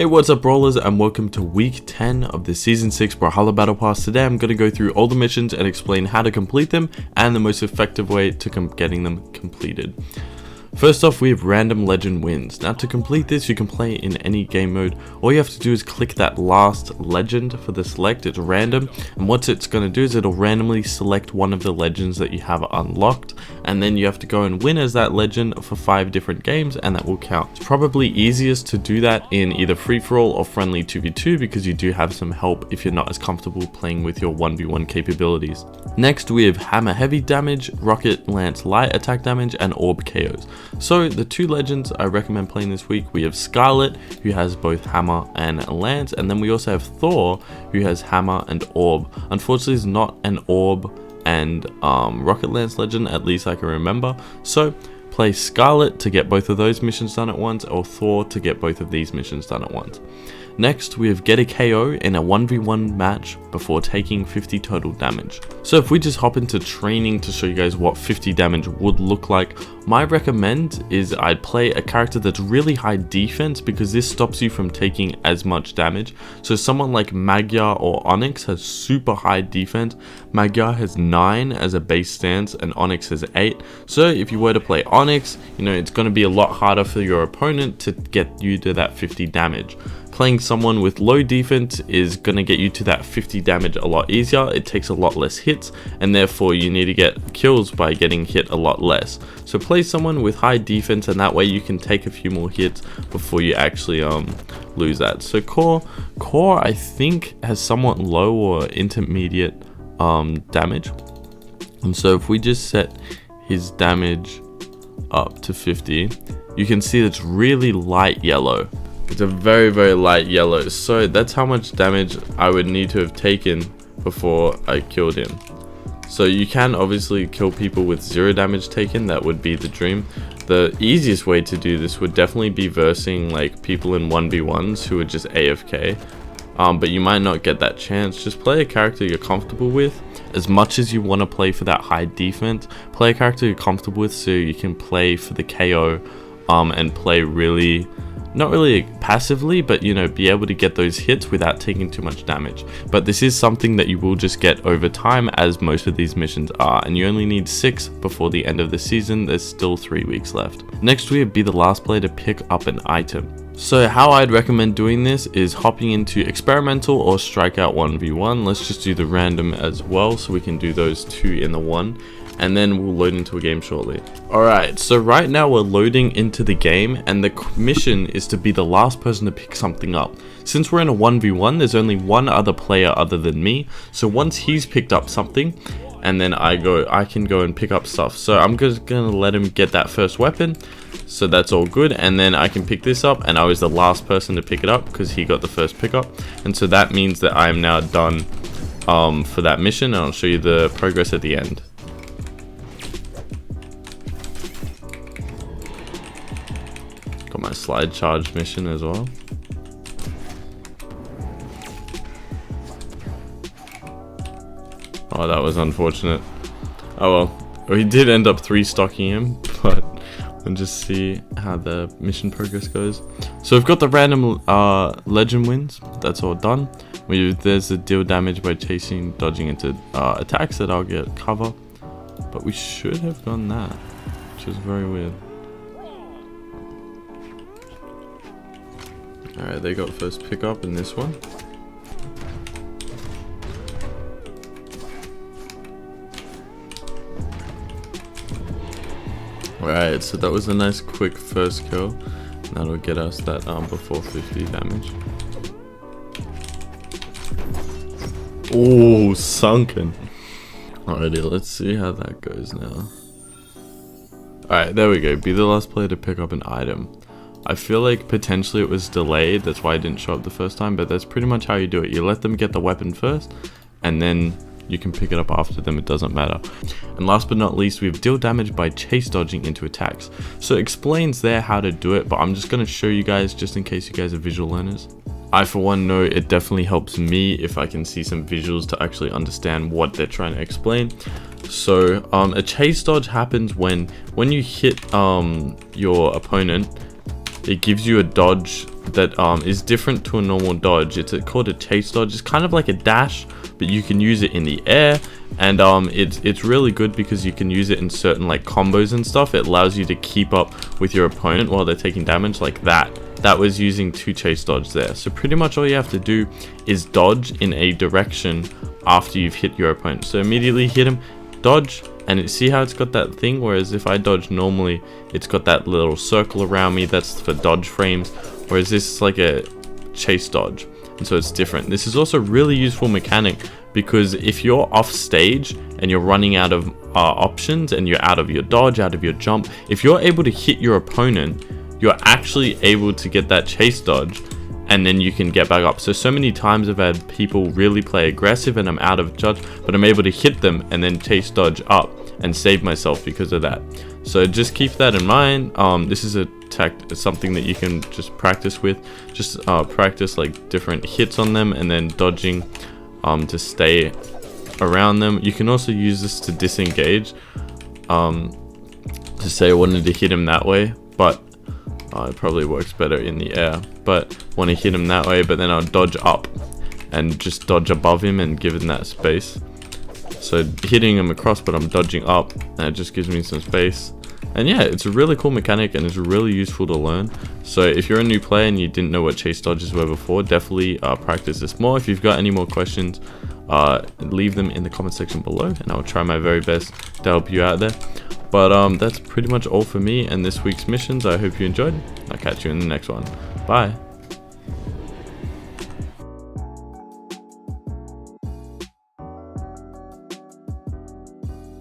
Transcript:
Hey, what's up brawlers, and welcome to week 10 of the season 6 brawlhalla battle pass. Today I'm going to go through all the missions and explain how to complete them and the most effective way to getting them completed. First off, we have random legend wins. Now to complete this, you can play in any game mode. All you have to do is click that last legend for the select. It's random, and what it's going to do is it'll randomly select one of the legends that you have unlocked, and then you have to go and win as that legend for 5 different games, and that will count. It's probably easiest to do that in either free-for-all or friendly 2v2 because you do have some help if you're not as comfortable playing with your 1v1 capabilities. Next, we have hammer heavy damage, rocket lance light attack damage, and orb KOs. So the 2 legends I recommend playing this week, we have Scarlet, who has both hammer and lance, and then we also have Thor, who has hammer and orb. Unfortunately, it's not an orb and rocket lance legend, at least I can remember. So play Scarlet to get both of those missions done at once, or Thor to get both of these missions done at once. Next, we have get a KO in a 1v1 match before taking 50 total damage. So if we just hop into training to show you guys what 50 damage would look like, my recommend is I'd play a character that's really high defense because this stops you from taking as much damage. So someone like Magyar or Onyx has super high defense. Magyar has 9 as a base stance and Onyx has 8. So if you were to play Onyx, it's going to be a lot harder for your opponent to get you to that 50 damage. Playing someone with low defense is going to get you to that 50 damage a lot easier. It takes a lot less hits, and therefore you need to get kills by getting hit a lot less. So play someone with high defense, and that way you can take a few more hits before you actually lose that. So core I think has somewhat low or intermediate damage, and so if we just set his damage up to 50, you can see it's really light yellow. It's a very, very light yellow. So that's how much damage I would need to have taken before I killed him. So you can obviously kill people with 0 damage taken. That would be the dream. The easiest way to do this would definitely be versing like people in 1v1s who are just AFK. But you might not get that chance. Just play a character you're comfortable with. As much as you want to play for that high defense, play a character you're comfortable with so you can play for the KO and play really, not really passively, but be able to get those hits without taking too much damage. But this is something that you will just get over time, as most of these missions are, and you only need 6 before the end of the season. There's still 3 weeks left. Next, we have be the last player to pick up an item. So how I'd recommend doing this is hopping into experimental or strikeout 1v1. Let's just do the random as well so we can do those 2 in the 1. And then we'll load into a game shortly. Alright, so right now we're loading into the game, and the mission is to be the last person to pick something up. Since we're in a 1v1, there's only one other player other than me, so once he's picked up something, and then I can go and pick up stuff. So I'm just gonna let him get that first weapon, so that's all good, and then I can pick this up, and I was the last person to pick it up because he got the first pickup, and so that means that I am now done for that mission, and I'll show you the progress at the end. Got my slide charge mission as well. Oh, that was unfortunate. Oh well, we did end up 3-stocking him, but we'll just see how the mission progress goes. So we've got the random legend wins. That's all done. There's the deal damage by chasing, dodging into attacks that I'll get cover, but we should have done that, which is very weird. Alright, they got first pickup in this one. Alright, so that was a nice quick first kill. That'll get us that before 50 damage. Oh, sunken. Alrighty, let's see how that goes now. Alright, there we go. Be the last player to pick up an item. I feel like potentially it was delayed, that's why it didn't show up the first time, but that's pretty much how you do it. You let them get the weapon first, and then you can pick it up after them, it doesn't matter. And last but not least, we have deal damage by chase dodging into attacks. So it explains there how to do it, but I'm just going to show you guys just in case you guys are visual learners. I for one know it definitely helps me if I can see some visuals to actually understand what they're trying to explain. So a chase dodge happens when you hit your opponent, it gives you a dodge that is different to a normal dodge. It's called a chase dodge. It's kind of like a dash, but you can use it in the air, and it's really good because you can use it in certain like combos and stuff. It allows you to keep up with your opponent while they're taking damage, like that. That was using 2 chase dodge there. So pretty much all you have to do is dodge in a direction after you've hit your opponent. So immediately hit him, dodge, and see how it's got that thing, whereas if I dodge normally, it's got that little circle around me. That's for dodge frames, whereas this is like a chase dodge, and so it's different. This is also really useful mechanic because if you're off stage and you're running out of options and you're out of your dodge, out of your jump, if you're able to hit your opponent, you're actually able to get that chase dodge, and then you can get back up. So many times I've had people really play aggressive and I'm out of dodge, but I'm able to hit them and then chase dodge up and save myself because of that. So just keep that in mind. This is something that you can just practice with. Just practice like different hits on them and then dodging to stay around them. You can also use this to disengage, to say I wanted to hit him that way, but it probably works better in the air, but want to hit him that way, but then I'll dodge up and just dodge above him and give him that space. So hitting him across, but I'm dodging up, and it just gives me some space. And yeah, it's a really cool mechanic and it's really useful to learn. So if you're a new player and you didn't know what chase dodges were before, definitely practice this more. If you've got any more questions, leave them in the comment section below and I'll try my very best to help you out there. But that's pretty much all for me and this week's missions. I hope you enjoyed. I'll catch you in the next one. Bye.